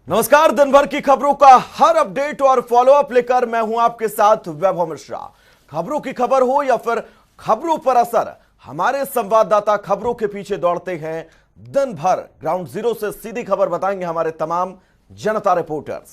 नमस्कार। दिन भर की खबरों का हर अपडेट और फॉलोअप लेकर मैं हूं आपके साथ वैभव मिश्रा। खबरों की खबर हो या फिर खबरों पर असर, हमारे संवाददाता खबरों के पीछे दौड़ते हैं दिन भर। ग्राउंड जीरो से सीधी खबर बताएंगे हमारे तमाम जनता रिपोर्टर्स।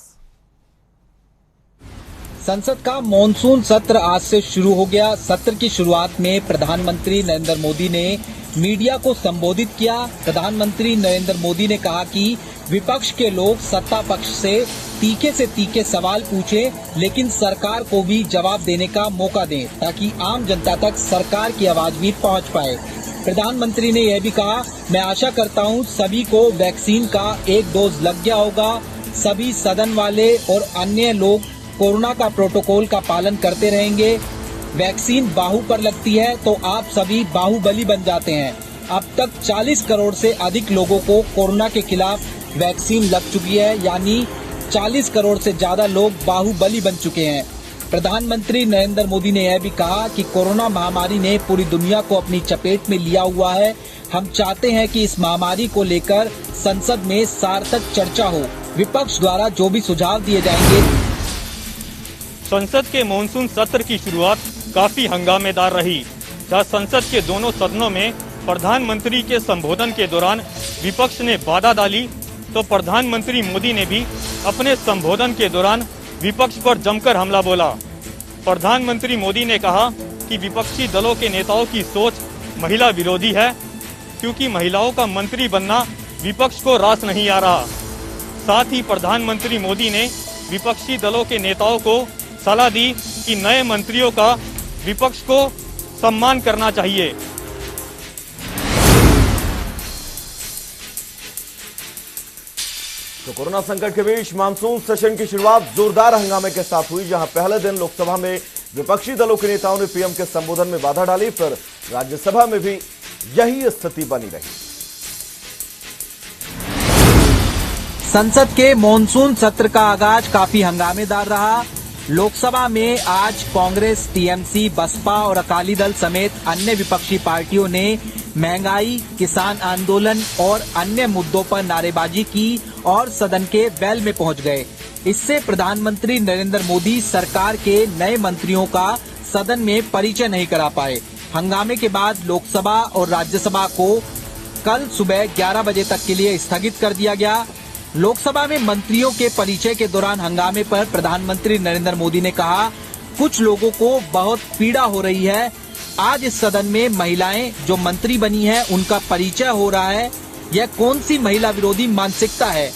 संसद का मॉनसून सत्र आज से शुरू हो गया। सत्र की शुरुआत में प्रधानमंत्री नरेंद्र मोदी ने मीडिया को संबोधित किया। प्रधानमंत्री नरेंद्र मोदी ने कहा कि विपक्ष के लोग सत्ता पक्ष से तीखे सवाल पूछें, लेकिन सरकार को भी जवाब देने का मौका दें ताकि आम जनता तक सरकार की आवाज भी पहुंच पाए। प्रधानमंत्री ने यह भी कहा, मैं आशा करता हूं सभी को वैक्सीन का एक डोज लग गया होगा। सभी सदन वाले और अन्य लोग कोरोना का प्रोटोकॉल का पालन करते रहेंगे। वैक्सीन बाहु पर लगती है तो आप सभी बाहुबली बन जाते हैं। अब तक 40 करोड़ से अधिक लोगों को कोरोना के खिलाफ वैक्सीन लग चुकी है, यानी 40 करोड़ से ज्यादा लोग बाहुबली बन चुके हैं। प्रधानमंत्री नरेंद्र मोदी ने यह भी कहा कि कोरोना महामारी ने पूरी दुनिया को अपनी चपेट में लिया हुआ है। हम चाहते हैं कि इस महामारी को लेकर संसद में सार्थक चर्चा हो। विपक्ष द्वारा जो भी सुझाव दिए जाएंगे। संसद के मॉनसून सत्र की शुरुआत काफी हंगामेदार रही, जहां संसद के दोनों सदनों में प्रधानमंत्री के संबोधन के दौरान विपक्ष ने बाधा डाली, तो प्रधानमंत्री मोदी ने भी अपने संबोधन के दौरान विपक्ष पर जमकर हमला बोला। प्रधानमंत्री मोदी ने कहा कि विपक्षी दलों के नेताओं की सोच महिला विरोधी है, क्योंकि महिलाओं का मंत्री बनना विपक्ष को रास नहीं आ रहा। साथ ही प्रधानमंत्री मोदी ने विपक्षी दलों के नेताओं को सलाह दी कि नए मंत्रियों का विपक्ष को सम्मान करना चाहिए। तो कोरोना संकट के बीच मानसून सेशन की शुरुआत जोरदार हंगामे के साथ हुई, जहां पहले दिन लोकसभा में विपक्षी दलों के नेताओं ने पीएम के संबोधन में बाधा डाली, फिर राज्यसभा में भी यही स्थिति बनी रही। संसद के मॉनसून सत्र का आगाज काफी हंगामेदार रहा। लोकसभा में आज कांग्रेस, टीएमसी, बसपा और अकाली दल समेत अन्य विपक्षी पार्टियों ने महंगाई, किसान आंदोलन और अन्य मुद्दों पर नारेबाजी की और सदन के वेल में पहुंच गए। इससे प्रधानमंत्री नरेंद्र मोदी सरकार के नए मंत्रियों का सदन में परिचय नहीं करा पाए। हंगामे के बाद लोकसभा और राज्यसभा को कल सुबह 11 बजे तक के लिए स्थगित कर दिया गया। लोकसभा में मंत्रियों के परिचय के दौरान हंगामे पर प्रधानमंत्री नरेंद्र मोदी ने कहा, कुछ लोगों को बहुत पीड़ा हो रही है। आज इस सदन में महिलाएं जो मंत्री बनी हैं, उनका परिचय हो रहा है। यह कौन सी महिला विरोधी मानसिकता है?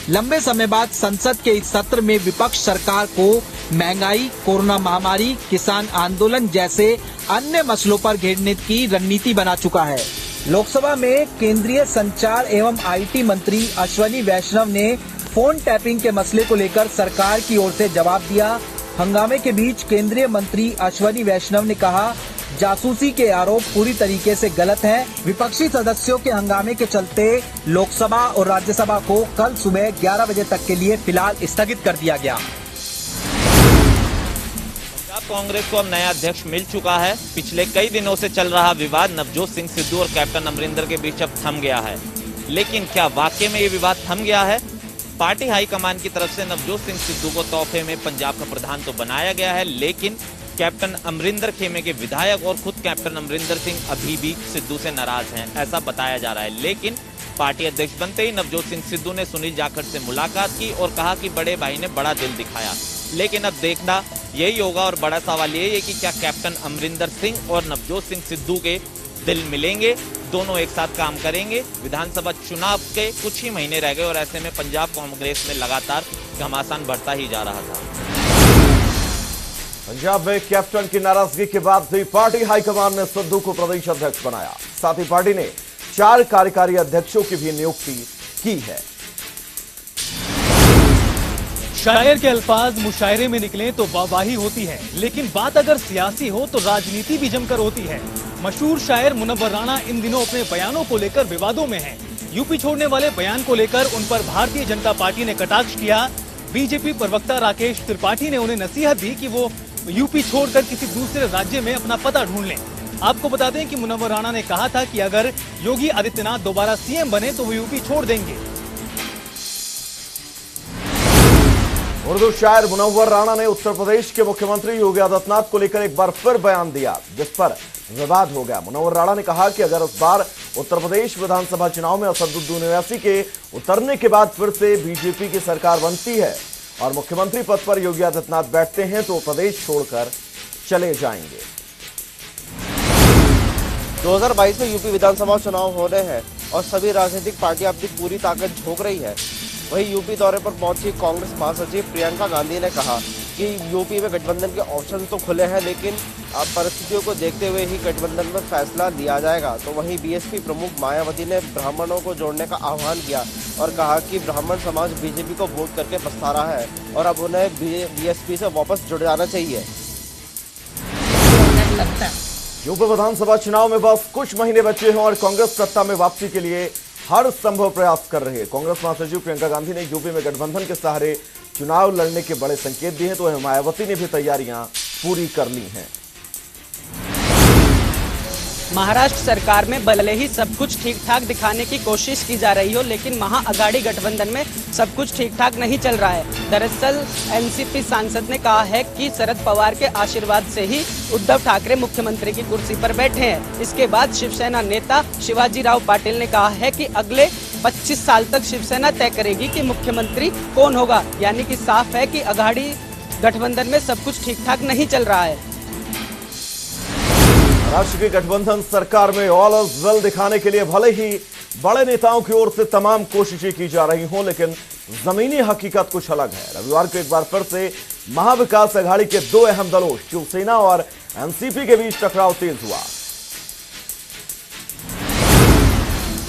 लंबे समय बाद संसद के इस सत्र में विपक्ष सरकार को महंगाई, कोरोना महामारी, किसान आंदोलन जैसे अन्य मसलों पर घेरने की रणनीति बना चुका है। लोकसभा में केंद्रीय संचार एवं आईटी मंत्री अश्विनी वैष्णव ने फोन टैपिंग के मसले को लेकर सरकार की ओर से जवाब दिया। हंगामे के बीच केंद्रीय मंत्री अश्विनी वैष्णव ने कहा, जासूसी के आरोप पूरी तरीके से गलत हैं। विपक्षी सदस्यों के हंगामे के चलते लोकसभा और राज्यसभा को कल सुबह 11 बजे तक के लिए फिलहाल स्थगित कर दिया गया। कांग्रेस को अब नया अध्यक्ष मिल चुका है। पिछले कई दिनों से चल रहा विवाद नवजोत सिंह सिद्धू और कैप्टन अमरिंदर के बीच अब थम गया है। लेकिन क्या वाकई में ये विवाद थम गया है? पार्टी हाईकमान की तरफ से नवजोत सिंह सिद्धू को तोहफे में पंजाब का प्रधान तो बनाया गया है, लेकिन कैप्टन अमरिंदर खेमे के विधायक और खुद कैप्टन अमरिंदर सिंह अभी भी सिद्धू से नाराज हैं, ऐसा बताया जा रहा है। लेकिन पार्टी अध्यक्ष बनते ही नवजोत सिंह सिद्धू ने सुनील जाखड़ से मुलाकात की और कहा कि बड़े भाई ने बड़ा दिल दिखाया। लेकिन अब देखना यही होगा और बड़ा सवाल ये है कि क्या कैप्टन अमरिंदर सिंह और नवजोत सिंह सिद्धू के दिल मिलेंगे, दोनों एक साथ काम करेंगे। विधानसभा चुनाव के कुछ ही महीने रह गए और ऐसे में पंजाब कांग्रेस में लगातार घमासान बढ़ता ही जा रहा था। पंजाब में कैप्टन की नाराजगी के बाद भी पार्टी हाईकमान ने सिद्धू को प्रदेश अध्यक्ष बनाया। साथ ही पार्टी ने 4 कार्यकारी अध्यक्षों की भी नियुक्ति की है। शायर के अल्फाज मुशायरे में निकले तो वाहवाही होती है, लेकिन बात अगर सियासी हो तो राजनीति भी जमकर होती है। मशहूर शायर मुनव्वर राणा इन दिनों अपने बयानों को लेकर विवादों में हैं। यूपी छोड़ने वाले बयान को लेकर उन पर भारतीय जनता पार्टी ने कटाक्ष किया। बीजेपी प्रवक्ता राकेश त्रिपाठी ने उन्हें नसीहत दी कि वो यूपी छोड़कर किसी दूसरे राज्य में अपना पता ढूंढ लें। आपको बता दें कि मुनव्वर राणा ने कहा था कि अगर योगी आदित्यनाथ दोबारा सीएम बने तो वो यूपी छोड़ देंगे। उर्दू शायर मुनव्वर राणा ने उत्तर प्रदेश के मुख्यमंत्री योगी आदित्यनाथ को लेकर एक बार फिर बयान दिया, जिस पर विवाद हो गया। मुनव्वर राणा ने कहा कि अगर इस बार उत्तर प्रदेश विधानसभा चुनाव में असदुद्दीन ओवैसी के उतरने के बाद फिर से बीजेपी की सरकार बनती है और मुख्यमंत्री पद पर योगी आदित्यनाथ बैठते हैं तो प्रदेश छोड़कर चले जाएंगे। 2022 में यूपी विधानसभा चुनाव होने हैं और सभी राजनीतिक पार्टियां अपनी पूरी ताकत झोंक रही है। वहीं यूपी दौरे पर पहुंची कांग्रेस महासचिव प्रियंका गांधी ने कहा कि यूपी में गठबंधन के ऑप्शन तो खुले हैं, लेकिन अब परिस्थितियों को देखते हुए ही गठबंधन में फैसला लिया जाएगा। तो वहीं बीएसपी प्रमुख मायावती ने ब्राह्मणों को जोड़ने का आह्वान किया और कहा कि ब्राह्मण समाज बीजेपी को वोट करके पछता रहा है और अब उन्हें बीएसपी से वापस जुड़ जाना चाहिए। यूपी विधानसभा चुनाव में बस कुछ महीने बचे हैं और कांग्रेस सत्ता में वापसी के लिए हर संभव प्रयास कर रही है। कांग्रेस महासचिव प्रियंका गांधी ने यूपी में गठबंधन के सहारे चुनाव लड़ने के बड़े संकेत दिए हैं, तो मायावती ने भी तैयारियां पूरी कर ली हैं। महाराष्ट्र सरकार में भले ही सब कुछ ठीक ठाक दिखाने की कोशिश की जा रही हो, लेकिन महाअघाड़ी गठबंधन में सब कुछ ठीक ठाक नहीं चल रहा है। दरअसल एनसीपी सांसद ने कहा है कि शरद पवार के आशीर्वाद से ही उद्धव ठाकरे मुख्यमंत्री की कुर्सी पर बैठे हैं। इसके बाद शिवसेना नेता शिवाजी राव पाटिल ने कहा है कि अगले 25 साल तक शिवसेना तय करेगी कि मुख्यमंत्री कौन होगा। यानी कि साफ है कि अघाड़ी गठबंधन में सब कुछ ठीक ठाक नहीं चल रहा है। महाराष्ट्र की गठबंधन सरकार में ऑल इज वेल दिखाने के लिए भले ही बड़े नेताओं की ओर से तमाम कोशिशें की जा रही हों, लेकिन जमीनी हकीकत कुछ अलग है। रविवार को एक बार फिर से महाविकास अघाड़ी के दो अहम दलों शिवसेना और एनसीपी के बीच टकराव तेज हुआ।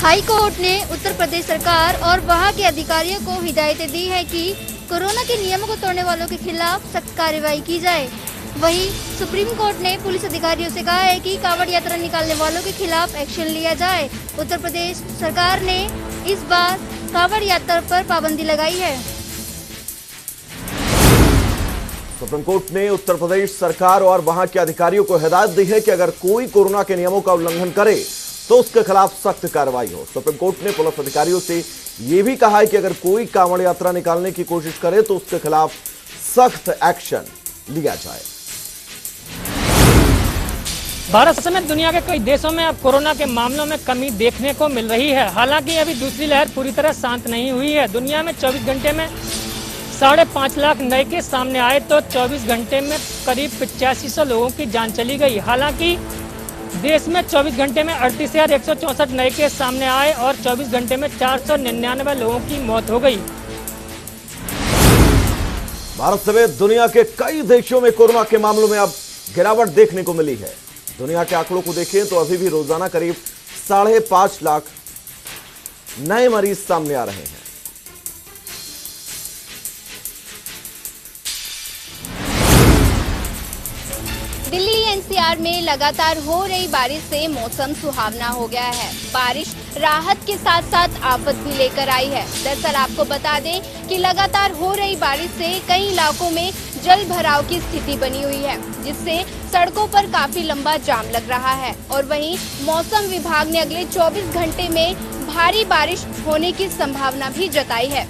हाई कोर्ट ने उत्तर प्रदेश सरकार और वहां के अधिकारियों को हिदायतें दी है कि कोरोना के नियमों को तोड़ने वालों के खिलाफ सख्त कार्रवाई की जाए। वहीं सुप्रीम कोर्ट ने पुलिस अधिकारियों से कहा है कि कांवड़ यात्रा निकालने वालों के खिलाफ एक्शन लिया जाए। उत्तर प्रदेश सरकार ने इस बार कांवड़ यात्रा पर पाबंदी लगाई है। सुप्रीम कोर्ट ने उत्तर प्रदेश सरकार और वहां के अधिकारियों को हिदायत दी है कि अगर कोई कोरोना के नियमों का उल्लंघन करे तो उसके खिलाफ सख्त कार्रवाई हो। सुप्रीम कोर्ट ने पुलिस अधिकारियों से यह भी कहा है कि अगर कोई कांवड़ यात्रा निकालने की कोशिश करे तो उसके खिलाफ सख्त एक्शन लिया जाए। भारत समेत दुनिया के कई देशों में अब कोरोना के मामलों में कमी देखने को मिल रही है। हालांकि अभी दूसरी लहर पूरी तरह शांत नहीं हुई है। दुनिया में 24 घंटे में 5.5 लाख नए केस सामने आए तो 24 घंटे में करीब 8500 लोगों की जान चली गई। हालांकि देश में 24 घंटे में 38,164 नए केस सामने आए और 24 घंटे में 499 लोगों की मौत हो गई। भारत समेत दुनिया के कई देशों में कोरोना के मामलों में अब गिरावट देखने को मिली है। दुनिया के आंकड़ों को देखें तो अभी भी रोजाना करीब 5.5 लाख नए मरीज सामने आ रहे हैं। दिल्ली एनसीआर में लगातार हो रही बारिश से मौसम सुहावना हो गया है। बारिश राहत के साथ साथ आफत भी लेकर आई है। दरअसल आपको बता दें कि लगातार हो रही बारिश से कई इलाकों में जल भराव की स्थिति बनी हुई है, जिससे सड़कों पर काफी लंबा जाम लग रहा है। और वहीं मौसम विभाग ने अगले 24 घंटे में भारी बारिश होने की संभावना भी जताई है।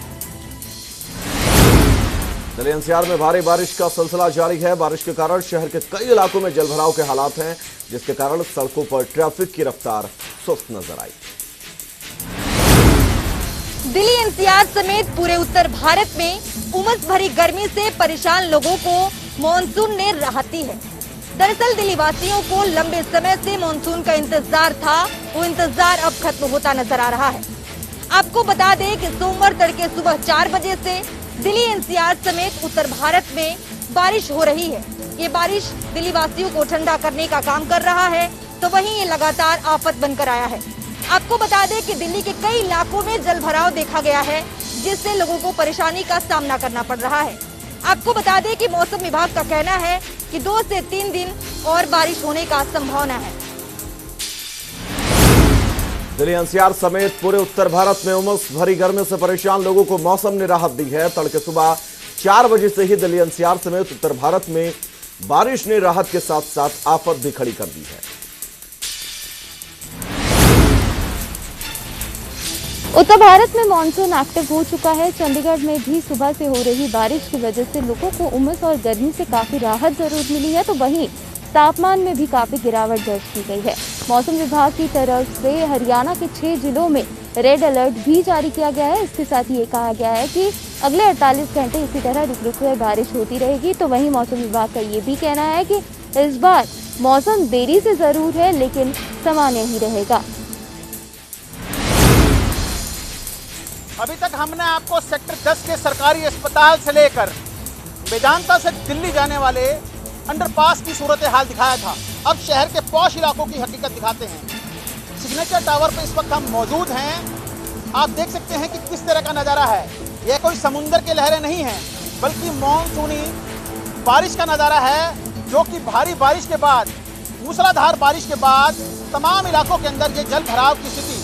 दिल्ली एनसीआर में भारी बारिश का सिलसिला जारी है। बारिश के कारण शहर के कई इलाकों में जलभराव के हालात हैं, जिसके कारण सड़कों पर ट्रैफिक की रफ्तार सुस्त नजर आई। दिल्ली एनसीआर समेत पूरे उत्तर भारत में उमस भरी गर्मी से परेशान लोगों को मॉनसून ने राहत दी है। दरअसल दिल्ली वासियों को लंबे समय से मॉनसून का इंतजार था, वो इंतजार अब खत्म होता नजर आ रहा है। आपको बता दें कि सोमवार तड़के सुबह 4 बजे से दिल्ली एनसीआर समेत उत्तर भारत में बारिश हो रही है। ये बारिश दिल्ली वासियों को ठंडा करने का काम कर रहा है, तो वहीं ये लगातार आफत बनकर आया है। आपको बता दें कि दिल्ली के कई इलाकों में जल भराव देखा गया है, जिससे लोगों को परेशानी का सामना करना पड़ रहा है। आपको बता दें कि मौसम विभाग का कहना है कि 2 से 3 दिन और बारिश होने का संभावना है। दिल्ली एनसीआर समेत पूरे उत्तर भारत में उमस भरी गर्मी से परेशान लोगों को मौसम ने राहत दी है। तड़के सुबह 4 बजे से ही दिल्ली एनसीआर समेत उत्तर भारत में बारिश ने राहत के साथ साथ आफत भी खड़ी कर दी है। उत्तर भारत में मानसून एक्टिव हो चुका है। चंडीगढ़ में भी सुबह से हो रही बारिश की वजह से लोगों को उमस और गर्मी से काफी राहत जरूर मिली है, तो वहीं तापमान में भी काफी गिरावट दर्ज की गई है। मौसम विभाग की तरफ से हरियाणा के 6 जिलों में रेड अलर्ट भी जारी किया गया है। इसके साथ ये कहा गया है कि अगले 48 घंटे इसी तरह रुक रुक कर बारिश होती रहेगी। तो वहीं मौसम विभाग का ये भी कहना है कि इस बार मौसम देरी से जरूर है, लेकिन सामान्य ही रहेगा। अभी तक हमने आपको सेक्टर 10 के सरकारी अस्पताल से लेकर वेदांता से दिल्ली जाने वाले अंडरपास की सूरत हाल दिखाया था। अब शहर के पॉश इलाकों की हकीकत दिखाते हैं। सिग्नेचर टावर पर इस वक्त हम मौजूद हैं। आप देख सकते हैं कि किस तरह का नज़ारा है। यह कोई समुंदर की लहरें नहीं हैं, बल्कि मानसूनी बारिश का नज़ारा है, जो कि भारी बारिश के बाद, मूसलाधार बारिश के बाद तमाम इलाकों के अंदर ये जल भराव की स्थिति,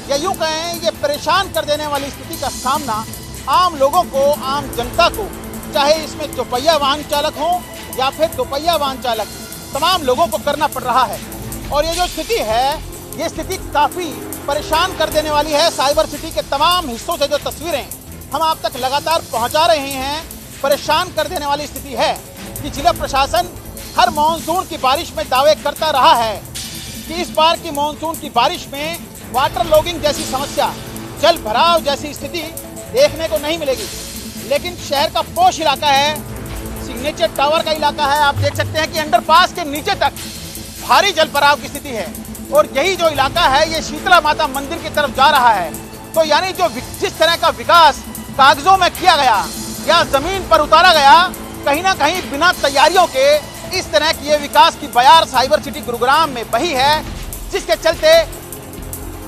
या यूँ कहें ये परेशान कर देने वाली स्थिति का सामना आम लोगों को, आम जनता को, चाहे इसमें चौपहिया वाहन चालक हों या फिर दोपहिया वाहन चालक, तमाम लोगों को करना पड़ रहा है। और ये जो स्थिति है, ये स्थिति काफ़ी परेशान कर देने वाली है। साइबर सिटी के तमाम हिस्सों से जो तस्वीरें हम आप तक लगातार पहुंचा रहे हैं, परेशान कर देने वाली स्थिति है कि जिला प्रशासन हर मानसून की बारिश में दावे करता रहा है कि इस बार की मानसून की बारिश में वाटर लॉगिंग जैसी समस्या, जल भराव जैसी स्थिति देखने को नहीं मिलेगी। लेकिन शहर का पॉश इलाका है, सिग्नेचर टावर का इलाका है। आप देख सकते हैं कि अंडरपास के नीचे तक भारी जल भराव की स्थिति है। और यही जो इलाका है, ये शीतला माता मंदिर की तरफ जा रहा है। तो यानी जो जिस तरह का विकास कागजों में किया गया या जमीन पर उतारा गया, कहीं ना कहीं बिना तैयारियों के इस तरह की ये विकास की बयार साइबर सिटी गुरुग्राम में बही है, जिसके चलते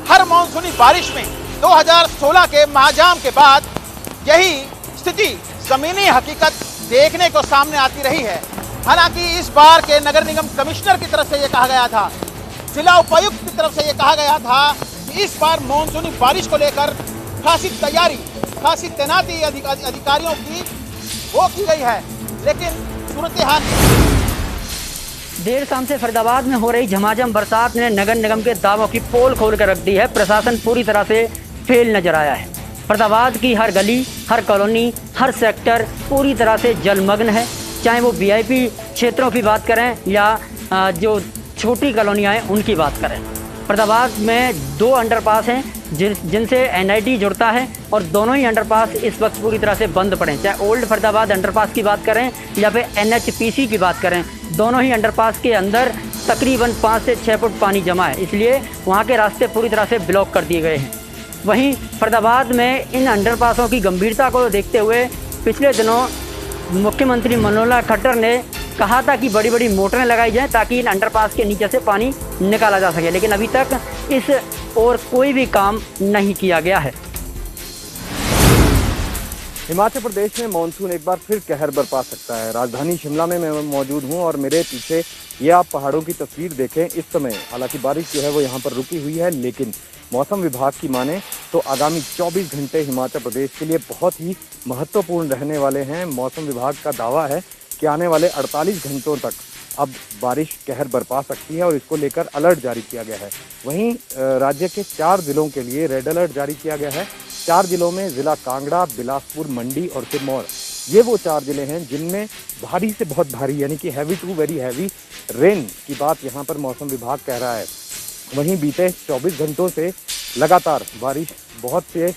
हर मानसूनी बारिश में 2016 के महाजाम के बाद यही स्थिति, जमीनी हकीकत देखने को सामने आती रही है। हालांकि इस बार के नगर निगम कमिश्नर की तरफ से ये कहा गया था, जिला उपायुक्त की तरफ से ये कहा गया था कि इस बार मानसूनी बारिश को लेकर खासी तैयारी, खासी तैनाती अधिकारियों की वो की गई है। लेकिन सूरत हाल देर शाम से फरीदाबाद में हो रही झमाझम बरसात ने नगर निगम के दावों की पोल खोल कर रख दी है। प्रशासन पूरी तरह से फेल नजर आया है। फरीदाबाद की हर गली, हर कॉलोनी, हर सेक्टर पूरी तरह से जलमग्न है। चाहे वो वीआईपी क्षेत्रों की बात करें या जो छोटी कॉलोनियाँ हैं उनकी बात करें। फरीदाबाद में 2 अंडरपास हैं जिनसे एनआईटी जुड़ता है, और दोनों ही अंडरपास इस वक्त पूरी तरह से बंद पड़े हैं। चाहे ओल्ड फरीदाबाद अंडरपास की बात करें या फिर एनएचपीसी की बात करें, दोनों ही अंडरपास के अंदर तकरीबन 5 से 6 फुट पानी जमा है, इसलिए वहाँ के रास्ते पूरी तरह से ब्लॉक कर दिए गए हैं। वहीं फरीदाबाद में इन अंडरपासों की गंभीरता को देखते हुए पिछले दिनों मुख्यमंत्री मनोहर लाल खट्टर ने कहा था कि बड़ी बड़ी मोटरें लगाई जाएं ताकि इन अंडरपास के नीचे से पानी निकाला जा सके, लेकिन अभी तक इस और कोई भी काम नहीं किया गया है। हिमाचल प्रदेश में मानसून एक बार फिर कहर बरपा सकता है। राजधानी शिमला में मैं मौजूद हूं और मेरे पीछे ये आप पहाड़ों की तस्वीर देखें। इस समय हालांकि बारिश जो है वो यहाँ पर रुकी हुई है, लेकिन मौसम विभाग की माने तो आगामी 24 घंटे हिमाचल प्रदेश के लिए बहुत ही महत्वपूर्ण रहने वाले हैं। मौसम विभाग का दावा है कि आने वाले 48 घंटों तक अब बारिश कहर बरपा सकती है और इसको लेकर अलर्ट जारी किया गया है। वहीं राज्य के 4 जिलों के लिए रेड अलर्ट जारी किया गया है। 4 जिलों में जिला कांगड़ा, बिलासपुर, मंडी और सिरमौर, ये वो 4 जिले हैं जिनमें भारी से बहुत भारी यानी कि heavy to very heavy rain की बात यहाँ पर मौसम विभाग कह रहा है। वहीं बीते 24 घंटों से लगातार बारिश बहुत से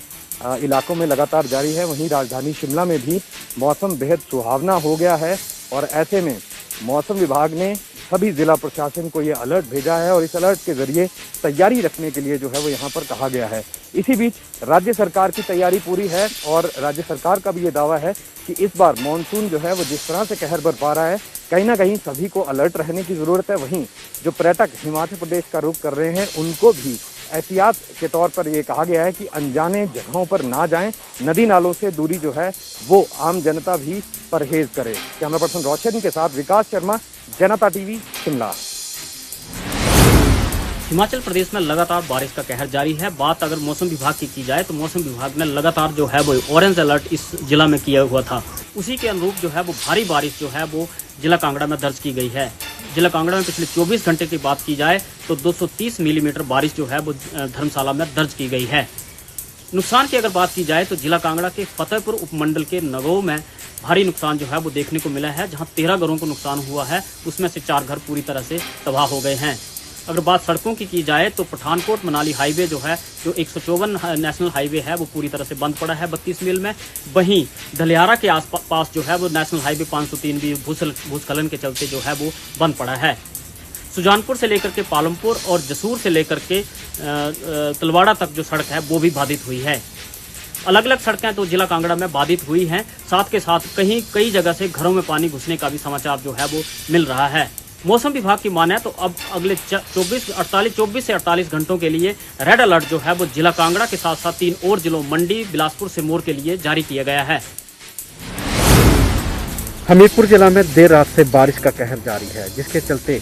इलाकों में लगातार जारी है। वहीं राजधानी शिमला में भी मौसम बेहद सुहावना हो गया है और ऐसे में मौसम विभाग ने सभी जिला प्रशासन को ये अलर्ट भेजा है और इस अलर्ट के जरिए तैयारी रखने के लिए जो है वो यहाँ पर कहा गया है। इसी बीच राज्य सरकार की तैयारी पूरी है और राज्य सरकार का भी ये दावा है कि इस बार मानसून जो है वो जिस तरह से कहर बरपा रहा है, कहीं ना कहीं सभी को अलर्ट रहने की ज़रूरत है। वहीं जो पर्यटक हिमाचल प्रदेश का रुख कर रहे हैं उनको भी एहतियात के तौर पर ये कहा गया है कि अनजाने जगहों पर ना जाएं। नदी नालों से दूरी जो है वो आम जनता भी परहेज करे। कैमरा पर्सन रोशन के साथ विकास शर्मा, जनता टीवी, शिमला। हिमाचल प्रदेश में लगातार बारिश का कहर जारी है। बात अगर मौसम विभाग की जाए तो मौसम विभाग ने लगातार जो है वो ऑरेंज अलर्ट इस जिला में किया हुआ था। उसी के अनुरूप जो है वो भारी बारिश जो है वो जिला कांगड़ा में दर्ज की गई है। जिला कांगड़ा में पिछले 24 घंटे की बात की जाए तो 230 मिलीमीटर बारिश जो है वो धर्मशाला में दर्ज की गई है। नुकसान की अगर बात की जाए तो जिला कांगड़ा के फतेहपुर उपमंडल के नगो में भारी नुकसान जो है वो देखने को मिला है, जहां 13 घरों को नुकसान हुआ है, उसमें से 4 घर पूरी तरह से तबाह हो गए हैं। अगर बात सड़कों की जाए तो पठानकोट मनाली हाईवे जो है, जो 154 नेशनल हाईवे है, वो पूरी तरह से बंद पड़ा है 32 मील में। वहीं धलियारा के आसपास जो है वो नेशनल हाईवे 503 भी भूस्खलन के चलते जो है वो बंद पड़ा है। सुजानपुर से लेकर के पालमपुर और जसूर से लेकर के तलवाड़ा तक जो सड़क है वो भी बाधित हुई है। अलग अलग सड़कें तो जिला कांगड़ा में बाधित हुई हैं, साथ के साथ कई जगह से घरों में पानी घुसने का भी समाचार जो है वो मिल रहा है। मौसम विभाग की माने तो अब अगले 24 से 48 घंटों के लिए रेड अलर्ट जो है वो जिला कांगड़ा के साथ साथ 3 और जिलों मंडी, बिलासपुर, सिरमौर के लिए जारी किया गया है। हमीरपुर जिला में देर रात से बारिश का कहर जारी है, जिसके चलते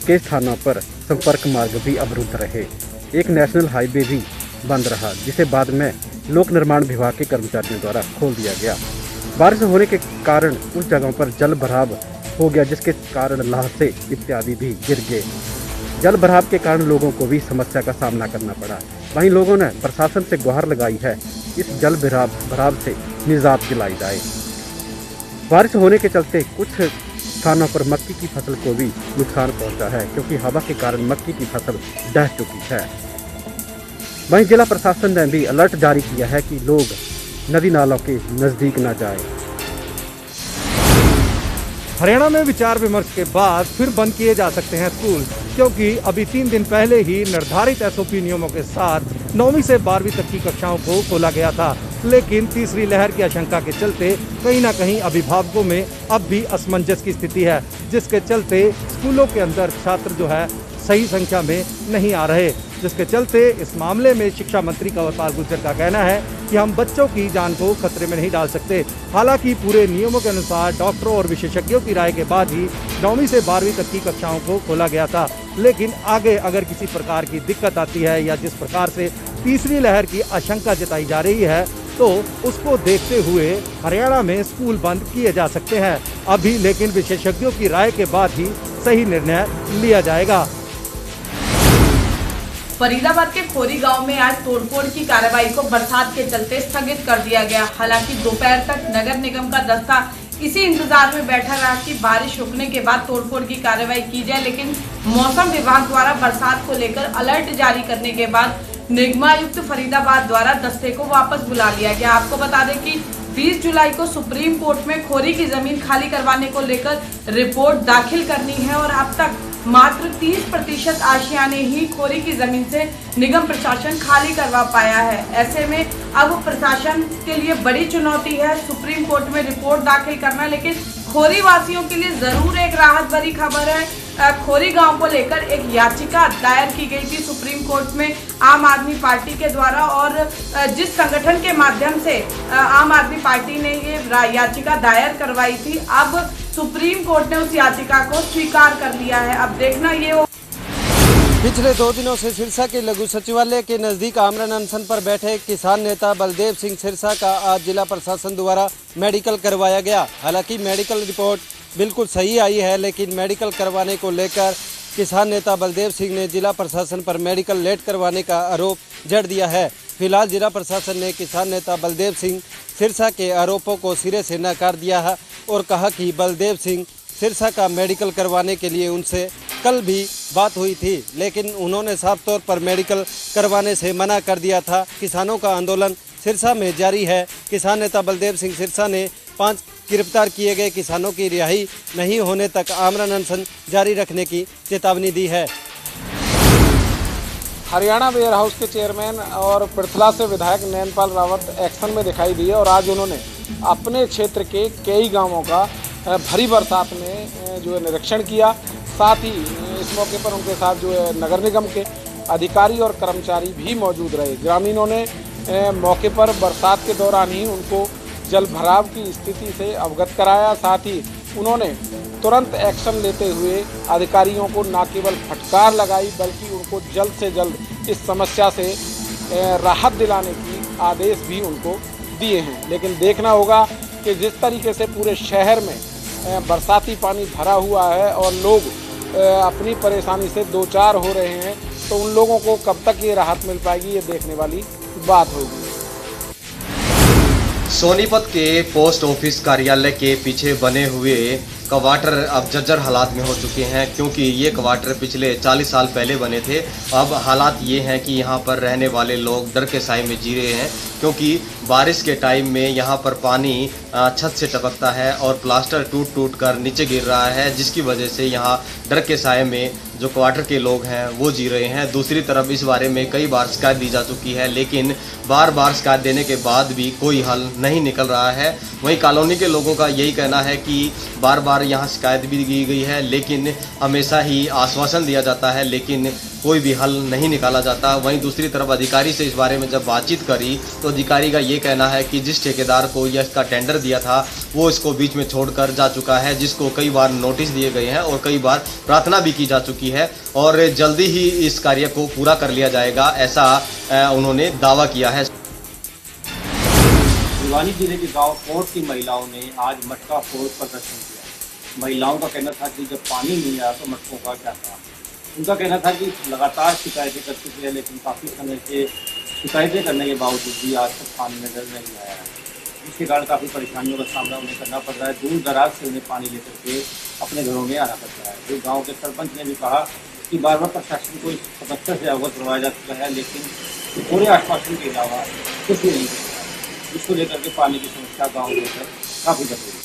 कई स्थानों पर संपर्क मार्ग भी अवरुद्ध रहे। एक नेशनल हाईवे भी बंद रहा, जिसे बाद में लोक निर्माण विभाग के कर्मचारियों द्वारा खोल दिया गया। बारिश होने के कारण उस जगहों पर जल भराव हो गया, जिसके कारण लाशें इत्यादि भी गिर गए। जल भराव के कारण लोगों को भी समस्या का सामना करना पड़ा। वहीं लोगों ने प्रशासन से गुहार लगाई है इस जल भराव से निजात दिलाई जाए। बारिश होने के चलते कुछ स्थानों पर मक्की की फसल को भी नुकसान पहुंचा है, क्योंकि हवा के कारण मक्की की फसल ढह चुकी है। वहीं जिला प्रशासन ने भी अलर्ट जारी किया है कि लोग नदी नालों के नजदीक न जाएं। हरियाणा में विचार विमर्श के बाद फिर बंद किए जा सकते हैं स्कूल, क्योंकि अभी 3 दिन पहले ही निर्धारित एसओपी नियमों के साथ 9वीं से 12वीं तक की कक्षाओं को खोला गया था। लेकिन तीसरी लहर की आशंका के चलते कहीं ना कहीं अभिभावकों में अब भी असमंजस की स्थिति है, जिसके चलते स्कूलों के अंदर छात्र जो है सही संख्या में नहीं आ रहे, जिसके चलते इस मामले में शिक्षा मंत्री कंवरपाल गुर्जर का कहना है कि हम बच्चों की जान को खतरे में नहीं डाल सकते। हालांकि पूरे नियमों के अनुसार डॉक्टरों और विशेषज्ञों की राय के बाद ही 9वीं से 12वीं तक की कक्षाओं को खोला गया था। लेकिन आगे अगर किसी प्रकार की दिक्कत आती है या जिस प्रकार से तीसरी लहर की आशंका जताई जा रही है, तो उसको देखते हुए हरियाणा में स्कूल बंद किए जा सकते हैं अभी, लेकिन विशेषज्ञों की राय के बाद ही सही निर्णय लिया जाएगा। फरीदाबाद के खोरी गांव में आज तोड़फोड़ की कार्रवाई को बरसात के चलते स्थगित कर दिया गया। हालांकि दोपहर तक नगर निगम का दस्ता इसी इंतजार में बैठा रहा कि बारिश रुकने के बाद तोड़फोड़ की कार्रवाई की जाए, लेकिन मौसम विभाग द्वारा बरसात को लेकर अलर्ट जारी करने के बाद निगमायुक्त फरीदाबाद द्वारा दस्ते को वापस बुला लिया गया। आपको बता दें कि 20 जुलाई को सुप्रीम कोर्ट में खोरी की जमीन खाली करवाने को लेकर रिपोर्ट दाखिल करनी है और अब तक मात्र 30% आशियाने ही खोरी की जमीन से निगम प्रशासन खाली करवा पाया है। ऐसे में अब प्रशासन के लिए बड़ी चुनौती है सुप्रीम कोर्ट में रिपोर्ट दाखिल करना, लेकिन खोरी वासियों के लिए जरूर एक राहत भरी खबर है। खोरी गांव को लेकर एक याचिका दायर की गई थी सुप्रीम कोर्ट में आम आदमी पार्टी के द्वारा, और जिस संगठन के माध्यम से आम आदमी पार्टी ने ये याचिका दायर करवाई थी, अब सुप्रीम कोर्ट ने उस याचिका को स्वीकार कर लिया है। अब देखना ये हो। पिछले 2 दिनों से सिरसा के लघु सचिवालय के नजदीक आमरण अनशन पर बैठे किसान नेता बलदेव सिंह सिरसा का आज जिला प्रशासन द्वारा मेडिकल करवाया गया। हालांकि मेडिकल रिपोर्ट बिल्कुल सही आई है, लेकिन मेडिकल करवाने को लेकर किसान नेता बलदेव सिंह ने जिला प्रशासन पर मेडिकल लेट करवाने का आरोप जड़ दिया है। फिलहाल जिला प्रशासन ने किसान नेता बलदेव सिंह सिरसा के आरोपों को सिरे से नकार दिया है और कहा कि बलदेव सिंह सिरसा का मेडिकल करवाने के लिए उनसे कल भी बात हुई थी, लेकिन उन्होंने साफ तौर पर मेडिकल करवाने से मना कर दिया था। किसानों का आंदोलन सिरसा में जारी है। किसान नेता बलदेव सिंह सिरसा ने 5 गिरफ्तार किए गए किसानों की रिहाई नहीं होने तक आमरण अनशन जारी रखने की चेतावनी दी है। हरियाणा वेयर हाउस के चेयरमैन और पृथला से विधायक नैनपाल रावत एक्शन में दिखाई दिए और आज उन्होंने अपने क्षेत्र के कई गांवों का भरी बरसात में जो है निरीक्षण किया। साथ ही इस मौके पर उनके साथ जो है नगर निगम के अधिकारी और कर्मचारी भी मौजूद रहे। ग्रामीणों ने मौके पर बरसात के दौरान ही उनको जल भराव की स्थिति से अवगत कराया। साथ ही उन्होंने तुरंत एक्शन लेते हुए अधिकारियों को न केवल फटकार लगाई, बल्कि उनको जल्द से जल्द इस समस्या से राहत दिलाने की आदेश भी उनको दिए हैं। लेकिन देखना होगा कि जिस तरीके से पूरे शहर में बरसाती पानी भरा हुआ है और लोग अपनी परेशानी से दो चार हो रहे हैं, तो उन लोगों को कब तक ये राहत मिल पाएगी, ये देखने वाली बात होगी। सोनीपत के पोस्ट ऑफिस कार्यालय के पीछे बने हुए क्वार्टर अब जर्जर हालात में हो चुके हैं, क्योंकि ये क्वार्टर पिछले 40 साल पहले बने थे। अब हालात ये हैं कि यहाँ पर रहने वाले लोग डर के साए में जी रहे हैं, क्योंकि बारिश के टाइम में यहाँ पर पानी छत से टपकता है और प्लास्टर टूट टूट कर नीचे गिर रहा है, जिसकी वजह से यहाँ डर के साए में जो क्वार्टर के लोग हैं वो जी रहे हैं। दूसरी तरफ इस बारे में कई बार शिकायत दी जा चुकी है, लेकिन बार बार शिकायत देने के बाद भी कोई हल नहीं निकल रहा है। वहीं कॉलोनी के लोगों का यही कहना है कि बार बार यहाँ शिकायत भी की गई है, लेकिन हमेशा ही आश्वासन दिया जाता है, लेकिन कोई भी हल नहीं निकाला जाता। वहीं दूसरी तरफ अधिकारी से इस बारे में जब बातचीत करी तो अधिकारी का ये कहना है कि जिस ठेकेदार को यह इसका टेंडर दिया था वो इसको बीच में छोड़कर जा चुका है, जिसको कई बार नोटिस दिए गए हैं और कई बार प्रार्थना भी की जा चुकी है और जल्दी ही इस कार्य को पूरा कर लिया जाएगा, ऐसा उन्होंने दावा किया है। भिवानी जिले के गांव कोट की महिलाओं ने आज मटका फोड़ प्रदर्शन किया। महिलाओं का कहना था कि जब पानी नहीं आया तो मटकों का क्या था। उनका कहना था कि लगातार शिकायतें कर चुके हैं, लेकिन काफ़ी समय से शिकायतें करने के बावजूद भी आज तक पानी नजर नहीं आया है, जिसके कारण काफ़ी परेशानियों का सामना उन्हें करना पड़ रहा है। दूर दराज से उन्हें पानी लेकर के अपने घरों में आना पड़ता है। जो गाँव के सरपंच ने भी कहा कि बार बार प्रशासन को इस समस्या से अवगत करवाया जा चुका है, लेकिन पूरे आश्वासन के अलावा कुछ भी नहीं करता है, जिसको लेकर के पानी की समस्या गाँव के अंदर काफ़ी बढ़ रही है।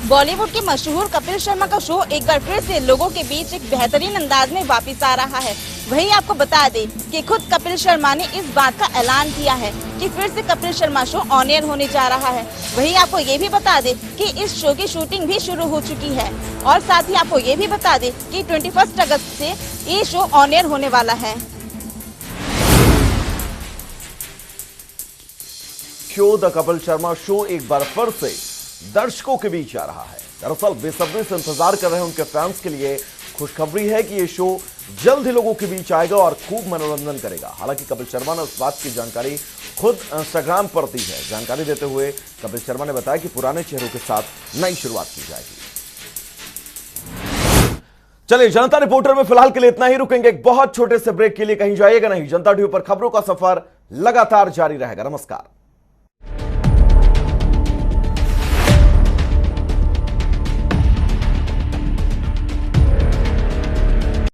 बॉलीवुड के मशहूर कपिल शर्मा का शो एक बार फिर से लोगों के बीच एक बेहतरीन अंदाज में वापस आ रहा है। वहीं आपको बता दें कि खुद कपिल शर्मा ने इस बात का ऐलान किया है कि फिर से Kapil Sharma show on air होने जा रहा है। वहीं आपको ये भी बता दें कि इस शो की शूटिंग भी शुरू हो चुकी है और साथ ही आपको ये भी बता दें कि 21 अगस्त से ये शो ऑन एयर होने वाला है। Show the Kapil Sharma show एक बार फिर से दर्शकों के बीच आ रहा है। दरअसल बेसब्री से इंतजार कर रहे उनके फैंस के लिए खुशखबरी है कि ये शो जल्द ही लोगों के बीच आएगा और खूब मनोरंजन करेगा। हालांकि कपिल शर्मा ने उस बात की जानकारी खुद इंस्टाग्राम पर दी है। जानकारी देते हुए कपिल शर्मा ने बताया कि पुराने चेहरों के साथ नई शुरुआत की जाएगी। चलिए, जनता रिपोर्टर में फिलहाल के लिए इतना ही। रुकेंगे एक बहुत छोटे से ब्रेक के लिए, कहीं जाइएगा नहीं। जनता टीवी पर खबरों का सफर लगातार जारी रहेगा। नमस्कार।